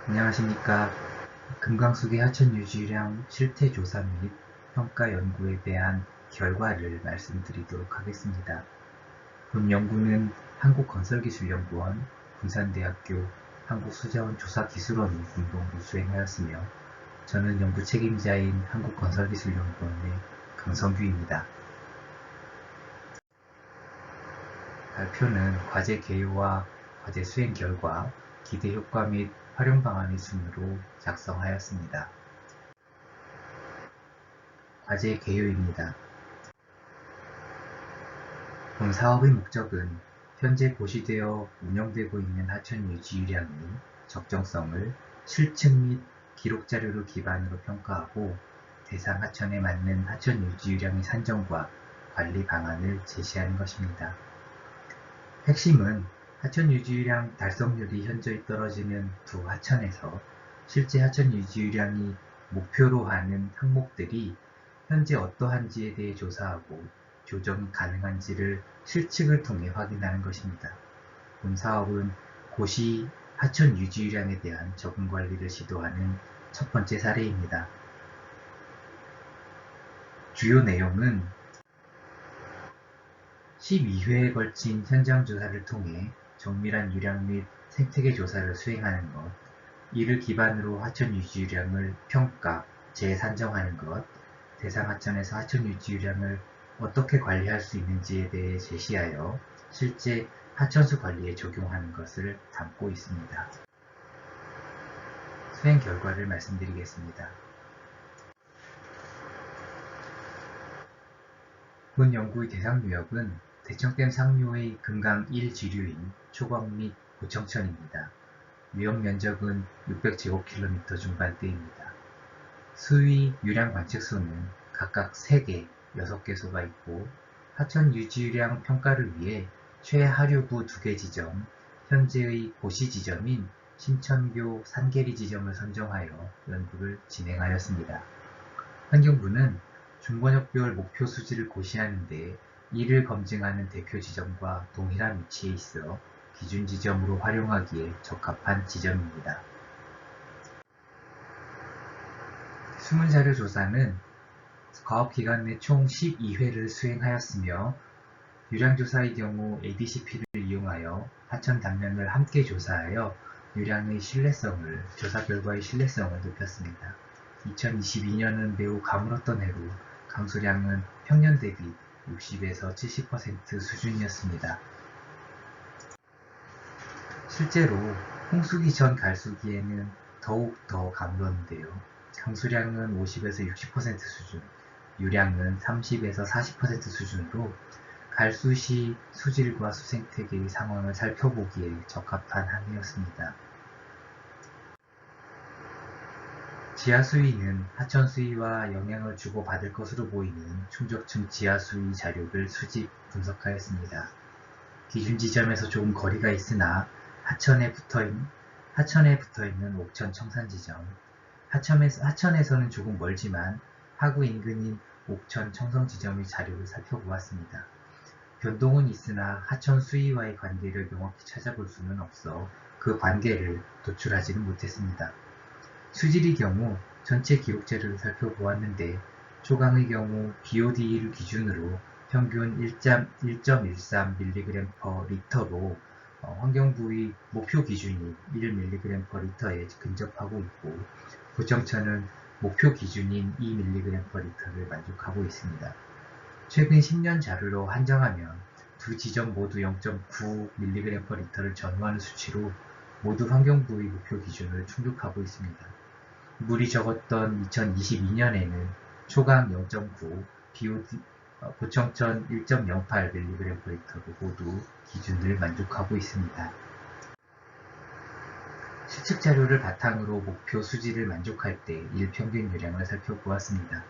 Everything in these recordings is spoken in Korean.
안녕하십니까. 금강석의 하천 유지량 실태 조사 및 평가 연구에 대한 결과를 말씀드리도록 하겠습니다. 본 연구는 한국건설기술연구원, 군산대학교 한국수자원조사기술원이 공동으로 수행하였으며, 저는 연구 책임자인 한국건설기술연구원의 강성규입니다. 발표는 과제 개요와 과제 수행 결과, 기대 효과 및 활용 방안의 순으로 작성하였습니다. 과제 개요입니다. 본 사업의 목적은 현재 고시되어 운영되고 있는 하천 유지유량의 적정성을 실측 및 기록 자료를 기반으로 평가하고 대상 하천에 맞는 하천 유지유량의 산정과 관리 방안을 제시하는 것입니다. 핵심은 하천 유지유량 달성률이 현저히 떨어지는 두 하천에서 실제 하천 유지유량이 목표로 하는 항목들이 현재 어떠한지에 대해 조사하고 조정이 가능한지를 실측을 통해 확인하는 것입니다. 본 사업은 고시 하천 유지유량에 대한 적응 관리를 시도하는 첫 번째 사례입니다. 주요 내용은 12회에 걸친 현장 조사를 통해 정밀한 유량 및 생태계 조사를 수행하는 것, 이를 기반으로 하천 유지유량을 평가, 재산정하는 것, 대상 하천에서 하천 유지유량을 어떻게 관리할 수 있는지에 대해 제시하여 실제 하천수 관리에 적용하는 것을 담고 있습니다. 수행 결과를 말씀드리겠습니다. 본 연구의 대상 유역은 대청댐 상류의 금강 1지류인 초광 및 고청천입니다. 위험 면적은 600제곱킬로미터 중반대입니다. 수위 유량 관측소는 각각 3개, 6개소가 있고, 하천 유지유량 평가를 위해 최하류부 2개 지점, 현재의 고시 지점인 신천교 산계리 지점을 선정하여 연구를 진행하였습니다. 환경부는 중번역별 목표 수지를 고시하는 데 이를 검증하는 대표 지점과 동일한 위치에 있어 기준 지점으로 활용하기에 적합한 지점입니다. 수문자료 조사는 가업기간 내 총 12회를 수행하였으며, 유량조사의 경우 ADCP를 이용하여 하천 단면을 함께 조사하여 유량의 신뢰성을, 조사 결과의 신뢰성을 높였습니다. 2022년은 매우 가물었던 해로 강수량은 평년 대비 60에서 70% 수준이었습니다. 실제로 홍수기 전 갈수기에는 더욱 더 가물었는데요. 강수량은 50에서 60% 수준, 유량은 30에서 40% 수준으로 갈수 시 수질과 수생태계의 상황을 살펴보기에 적합한 한 해였습니다. 지하수위는 하천 수위와 영향을 주고받을 것으로 보이는 충족층 지하수위 자료를 수집 분석하였습니다. 기준 지점에서 조금 거리가 있으나 하천에 붙어있는 옥천 청산 지점, 하천에서는 조금 멀지만 하구 인근인 옥천 청성 지점의 자료를 살펴보았습니다. 변동은 있으나 하천 수위와의 관계를 명확히 찾아볼 수는 없어 그 관계를 도출하지는 못했습니다. 수질의 경우 전체 기록 자료를 살펴보았는데, 초강의 경우 BOD를 기준으로 평균 1.13mg/L로 환경부의 목표 기준이 1mg/L에 근접하고 있고, 고청천은 목표 기준인 2mg/L를 만족하고 있습니다. 최근 10년 자료로 한정하면 두 지점 모두 0.9mg/L를 전후하는 수치로 모두 환경부의 목표 기준을 충족하고 있습니다. 물이 적었던 2022년에는 초강 0.9, 고청천 1.08mg/L로 모두 기준을 만족하고 있습니다. 실측 자료를 바탕으로 목표 수질을 만족할 때 일평균 유량을 살펴보았습니다.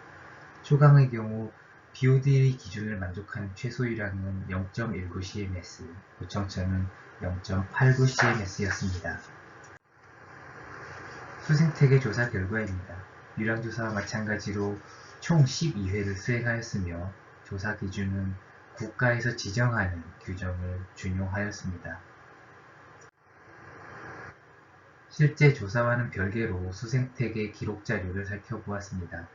초강의 경우 BOD의 기준을 만족하는 최소 유량은 0.19cms, 고청천은 0.89cms였습니다. 수생태계 조사 결과입니다. 유량조사와 마찬가지로 총 12회를 수행하였으며, 조사 기준은 국가에서 지정하는 규정을 준용하였습니다. 실제 조사와는 별개로 수생태계 기록 자료를 살펴보았습니다.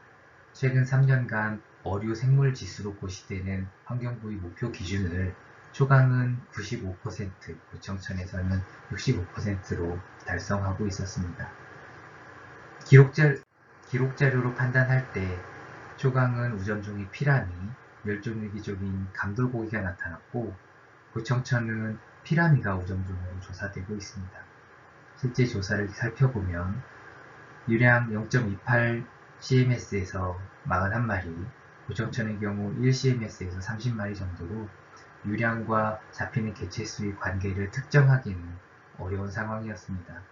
최근 3년간 어류 생물 지수로 고시되는 환경부의 목표 기준을 초강은 95%, 구청천에서는 65%로 달성하고 있었습니다. 기록 자료로 판단할 때 초강은 우점종이 피라미, 멸종위기종인 감돌고기가 나타났고, 구청천은 피라미가 우점종으로 조사되고 있습니다. 실제 조사를 살펴보면 유량 0.28cm에서 41마리, 구청천의 경우 1cm에서 30마리 정도로 유량과 잡히는 개체수의 관계를 특정하기는 어려운 상황이었습니다.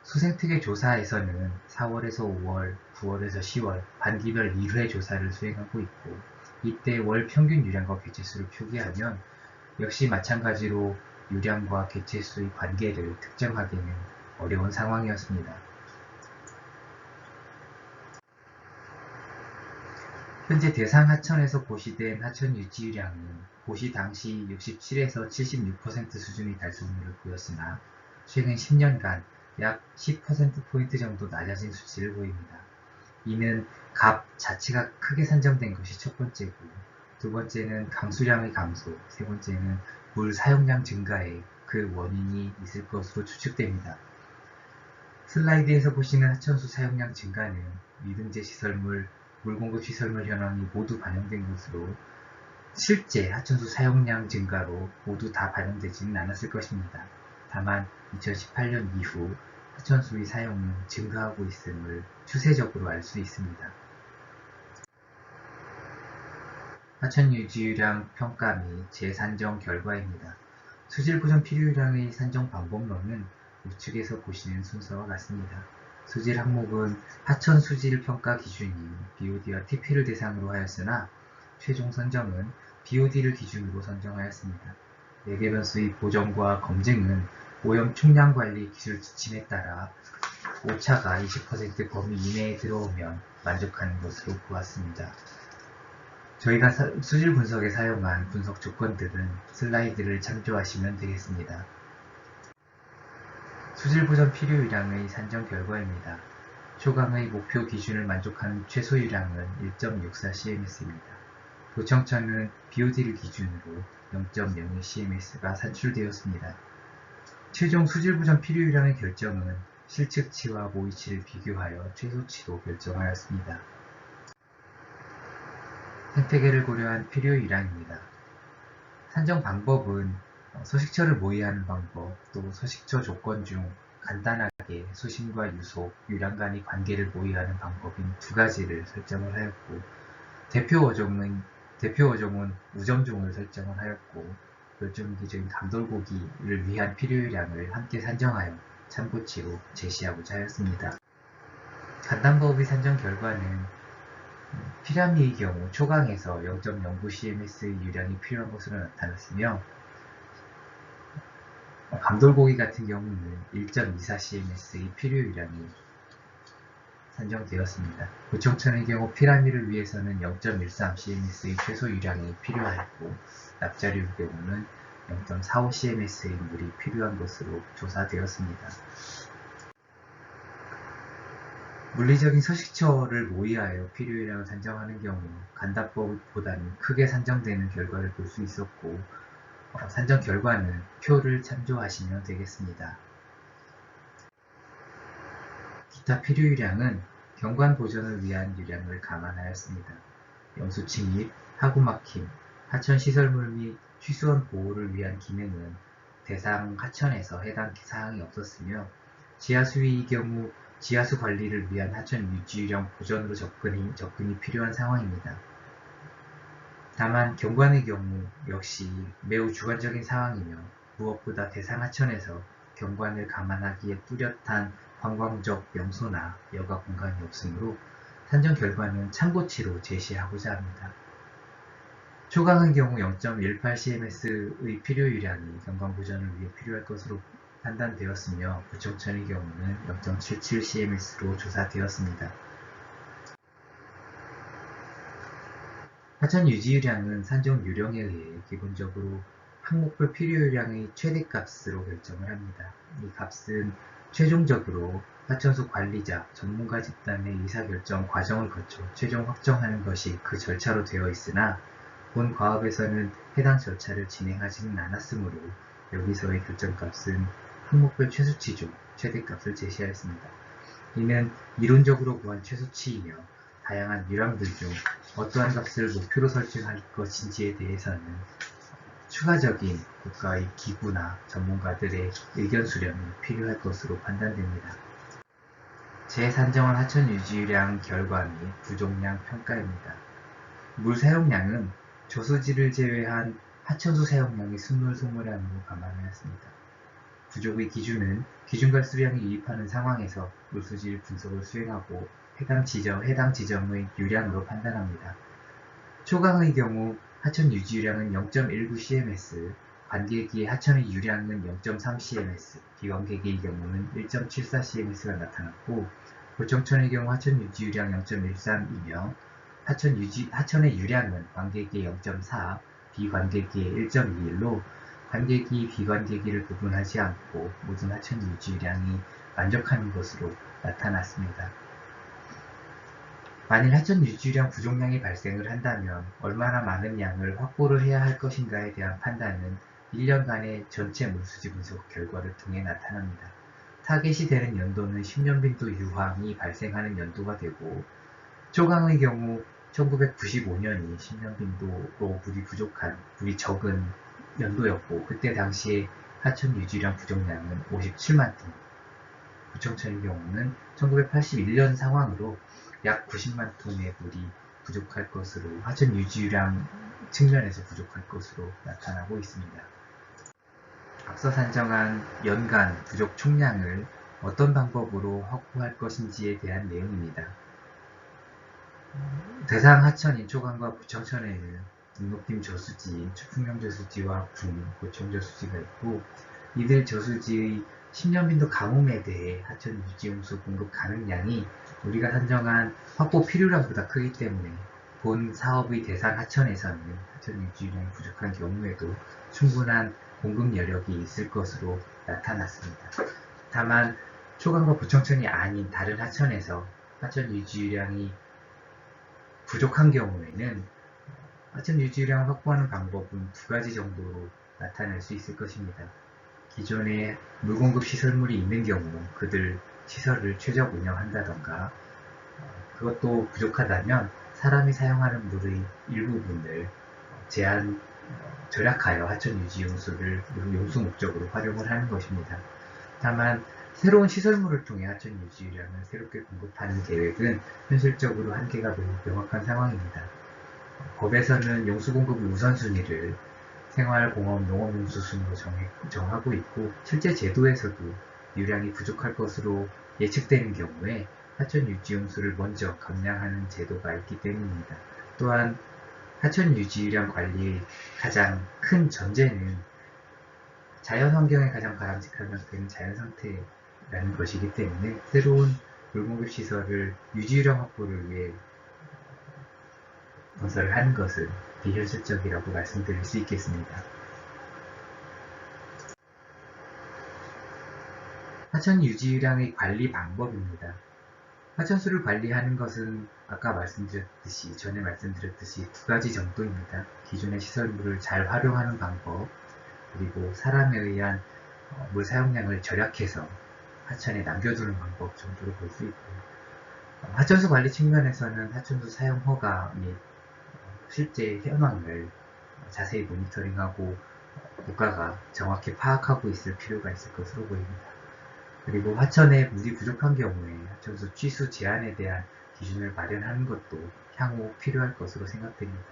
수생태계 조사에서는 4월에서 5월, 9월에서 10월 반기별 1회 조사를 수행하고 있고, 이때 월 평균 유량과 개체수를 표기하면 역시 마찬가지로 유량과 개체수의 관계를 특정하기는 어려운 상황이었습니다. 현재 대상 하천에서 고시된 하천 유지유량은 고시 당시 67에서 76% 수준의 달성률을 보였으나 최근 10년간 약 10%포인트 정도 낮아진 수치를 보입니다. 이는 갑 자체가 크게 산정된 것이 첫 번째고, 두 번째는 강수량의 감소, 세 번째는 물 사용량 증가에 그 원인이 있을 것으로 추측됩니다. 슬라이드에서 보시는 하천수 사용량 증가는 미등재 시설물, 물공급 시설물 현황이 모두 반영된 것으로 실제 하천수 사용량 증가로 모두 다 반영되지는 않았을 것입니다. 다만 2018년 이후 하천수의 사용은 증가하고 있음을 추세적으로 알 수 있습니다. 하천 유지유량 평가 및 재산정 결과입니다. 수질 보존 필요유량의 산정 방법론은 우측에서 보시는 순서와 같습니다. 수질 항목은 하천 수질 평가 기준인 BOD와 TP를 대상으로 하였으나 최종 선정은 BOD를 기준으로 선정하였습니다. 매개변수의 보정과 검증은 오염 총량 관리 기술 지침에 따라 오차가 20% 범위 이내에 들어오면 만족하는 것으로 보았습니다. 저희가 수질 분석에 사용한 분석 조건들은 슬라이드를 참조하시면 되겠습니다. 수질 보전 필요유량의 산정 결과입니다. 초강의 목표 기준을 만족하는 최소 유량은 1.64cm입니다. 도청천은 BOD를 기준으로 0.02cm가 산출되었습니다. 최종 수질 보전 필요유량의 결정은 실측치와 모의치를 비교하여 최소치로 결정하였습니다. 생태계를 고려한 필요유량입니다. 산정 방법은 서식처를 모의하는 방법, 또 서식처 조건 중 간단하게 수심과 유속, 유량 간의 관계를 모의하는 방법인 두 가지를 설정을 하였고, 대표 어종은 우점종을 설정을 하였고, 멸종위기종인 감돌고기를 위한 필요유량을 함께 산정하여 참고치로 제시하고자 하였습니다. 간단법의 산정 결과는 피라미의 경우 초강에서 0.09cm의 유량이 필요한 것으로 나타났으며, 감돌고기 같은 경우는 1.24cm의 필요 유량이 산정되었습니다. 구청천의 경우 피라미를 위해서는 0.13cm의 최소 유량이 필요하였고, 납자류의 경우는 0.45cm의 물이 필요한 것으로 조사되었습니다. 물리적인 서식처를 모의하여 필요유량을 산정하는 경우 간단법보다는 크게 산정되는 결과를 볼 수 있었고, 산정 결과는 표를 참조하시면 되겠습니다. 기타 필요유량은 경관 보존을 위한 유량을 감안하였습니다. 염수 침입, 하구 막힘, 하천 시설물 및 취수원 보호를 위한 기능은 대상 하천에서 해당 사항이 없었으며, 지하수의 경우 지하수 관리를 위한 하천 유지유량 보전으로 접근이 필요한 상황입니다. 다만 경관의 경우 역시 매우 주관적인 상황이며, 무엇보다 대상 하천에서 경관을 감안하기에 뚜렷한 관광적 명소나 여가 공간이 없으므로 산정 결과는 참고치로 제시하고자 합니다. 초강의 경우 0.18cm의 필요 유량이 경관 보전을 위해 필요할 것으로 판단되었으며, 구청천의 경우는 0.77cm로 조사되었습니다. 하천 유지유량은 산정 요령에 의해 기본적으로 항목별 필요유량의 최대값으로 결정을 합니다. 이 값은 최종적으로 하천수 관리자, 전문가 집단의 의사결정 과정을 거쳐 최종 확정하는 것이 그 절차로 되어 있으나 본 과업에서는 해당 절차를 진행하지는 않았으므로 여기서의 결정값은 항목별 최수치 중 최대값을 제시하였습니다. 이는 이론적으로 구한 최수치이며 다양한 유량들 중 어떠한 값을 목표로 설정할 것인지에 대해서는 추가적인 국가의 기구나 전문가들의 의견 수렴이 필요할 것으로 판단됩니다. 재산정한 하천 유지량 결과 및 부족량 평가입니다. 물 사용량은 저수지를 제외한 하천수 사용량의 순물소물량으로 감안하였습니다. 부족의 기준은 기준과 수량이 유입하는 상황에서 물수질 분석을 수행하고 해당 지점의 유량으로 판단합니다. 초강의 경우 하천 유지유량은 0.19cms, 관계기의 하천의 유량은 0.3cms, 비관계기의 경우는 1.74cm가 나타났고 고청천의 경우 하천 유지유량 0.13이며 하천의 유량은 관계기의 0.4, 비관계기의 1.21로 관계기, 비관계기를 구분하지 않고 모든 하천 유지유량이 만족하는 것으로 나타났습니다. 만일 하천 유지유량 부족량이 발생을 한다면 얼마나 많은 양을 확보를 해야 할 것인가에 대한 판단은 1년간의 전체 물수지 분석 결과를 통해 나타납니다. 타겟이 되는 연도는 10년 빈도 유황이 발생하는 연도가 되고 초강의 경우 1995년이 10년 빈도로 물이 적은 연도였고 그때 당시에 하천 유지유량 부족량은 57만 톤, 구청천의 경우는 1981년 상황으로 약 90만 톤의 물이 부족할 것으로 하천 유지유량 측면에서 부족할 것으로 나타나고 있습니다. 앞서 산정한 연간 부족 총량을 어떤 방법으로 확보할 것인지에 대한 내용입니다. 대상 하천인 초강과 부청천에는 등록팀 저수지인 추풍령 저수지와 고청 저수지가 있고 이들 저수지의 10년 빈도 가뭄에 대해 하천 유지용수 공급 가능량이 우리가 산정한 확보 필요량보다 크기 때문에 본 사업의 대상 하천에서는 하천 유지량이 부족한 경우에도 충분한 공급 여력이 있을 것으로 나타났습니다. 다만 초강과 부청천이 아닌 다른 하천에서 하천 유지량이 부족한 경우에는 하천 유지량을 확보하는 방법은 두 가지 정도로 나타날 수 있을 것입니다. 기존에 물공급 시설물이 있는 경우 그들 시설을 최적 운영한다던가 그것도 부족하다면 사람이 사용하는 물의 일부분을 절약하여 하천 유지 용수를 용수 목적으로 활용을 하는 것입니다. 다만 새로운 시설물을 통해 하천 유지량을 새롭게 공급하는 계획은 현실적으로 한계가 매우 명확한 상황입니다. 법에서는 용수 공급의 우선순위를 생활공업, 농업용수 순으로 정하고 있고 실제 제도에서도 유량이 부족할 것으로 예측되는 경우에 하천 유지용수를 먼저 감량하는 제도가 있기 때문입니다. 또한 하천 유지유량 관리의 가장 큰 전제는 자연환경에 가장 바람직한 상태는 자연상태라는 것이기 때문에 새로운 물공급 시설을 유지유량 확보를 위해 건설을 하는 것은 비현실적이라고 말씀드릴 수 있겠습니다. 하천 유지유량의 관리 방법입니다. 하천수를 관리하는 것은 전에 말씀드렸듯이 두 가지 정도입니다. 기존의 시설물을 잘 활용하는 방법, 그리고 사람에 의한 물 사용량을 절약해서 하천에 남겨두는 방법 정도로 볼 수 있고, 하천수 관리 측면에서는 하천수 사용 허가 및 실제 현황을 자세히 모니터링하고 국가가 정확히 파악하고 있을 필요가 있을 것으로 보입니다. 그리고 하천에 물이 부족한 경우에 하천수 취수 제한에 대한 기준을 마련하는 것도 향후 필요할 것으로 생각됩니다.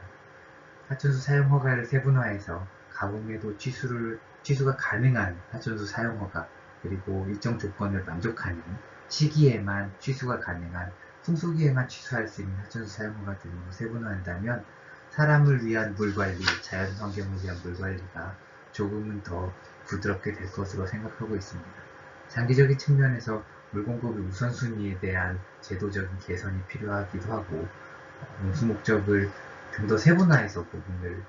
하천수 사용 허가를 세분화해서 가뭄에도 취수가 가능한 하천수 사용 허가, 그리고 일정 조건을 만족하는 시기에만 취수가 가능한 풍수기에만 취수할 수 있는 하천수 사용 허가 등으로 세분화한다면 사람을 위한 물관리, 자연환경을 위한 물관리가 조금은 더 부드럽게 될 것으로 생각하고 있습니다. 장기적인 측면에서 물공급의 우선순위에 대한 제도적인 개선이 필요하기도 하고 용수 목적을 좀 더 세분화해서 부분을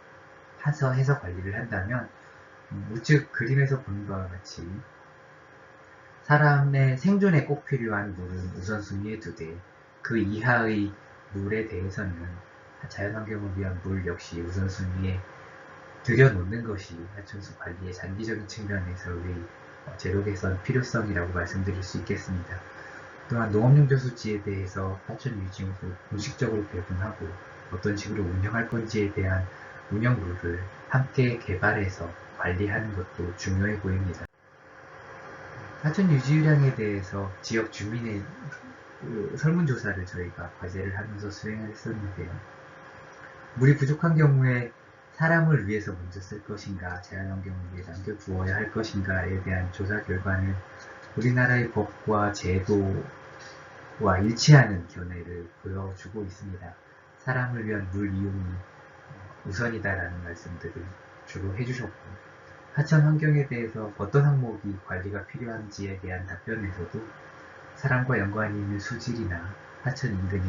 해서 관리를 한다면 우측 그림에서 보는 바와 같이 사람의 생존에 꼭 필요한 물은 우선순위에 두되 그 이하의 물에 대해서는 자연환경을 위한 물 역시 우선순위에 들여놓는 것이 하천수 관리의 장기적인 측면에서의 제도 개선 필요성이라고 말씀드릴 수 있겠습니다. 또한 농업용조수지에 대해서 하천 유지용수 공식적으로 배분하고 어떤 식으로 운영할 건지에 대한 운영 룰을 함께 개발해서 관리하는 것도 중요해 보입니다. 하천 유지유량에 대해서 지역 주민의 설문조사를 저희가 과제를 하면서 수행을 했었는데요. 물이 부족한 경우에 사람을 위해서 먼저 쓸 것인가, 자연환경을 위해 남겨두어야 할 것인가에 대한 조사 결과는 우리나라의 법과 제도와 일치하는 견해를 보여주고 있습니다. 사람을 위한 물 이용이 우선이다라는 말씀들을 주로 해주셨고, 하천 환경에 대해서 어떤 항목이 관리가 필요한지에 대한 답변에서도 사람과 연관이 있는 수질이나 하천 인근의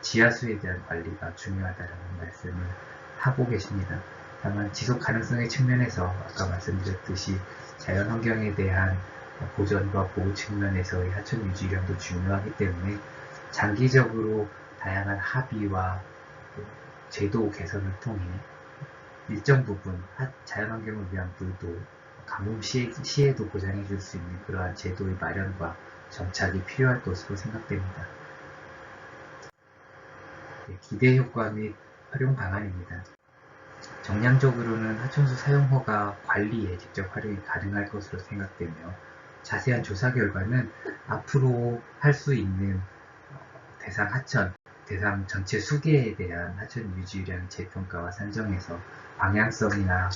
지하수에 대한 관리가 중요하다는 말씀을 하고 계십니다. 다만 지속 가능성의 측면에서 아까 말씀드렸듯이 자연환경에 대한 보전과 보호 측면에서의 하천 유지력도 중요하기 때문에 장기적으로 다양한 합의와 제도 개선을 통해 일정 부분 자연환경을 위한 물도 가뭄 시에도 보장해 줄 수 있는 그러한 제도의 마련과 정착이 필요할 것으로 생각됩니다. 기대 효과 및 활용 방안입니다. 정량적으로는 하천수 사용 허가 관리에 직접 활용이 가능할 것으로 생각되며 자세한 조사 결과는 앞으로 할 수 있는 대상 하천, 대상 전체 수계에 대한 하천 유지유량 재평가와 산정에서 방향성이나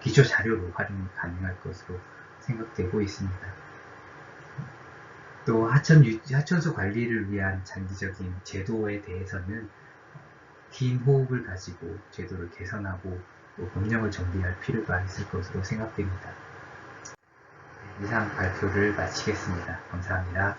기초 자료로 활용이 가능할 것으로 생각되고 있습니다. 또 하천수 관리를 위한 장기적인 제도에 대해서는 긴 호흡을 가지고 제도를 개선하고 또 법령을 정비할 필요가 있을 것으로 생각됩니다. 이상 발표를 마치겠습니다. 감사합니다.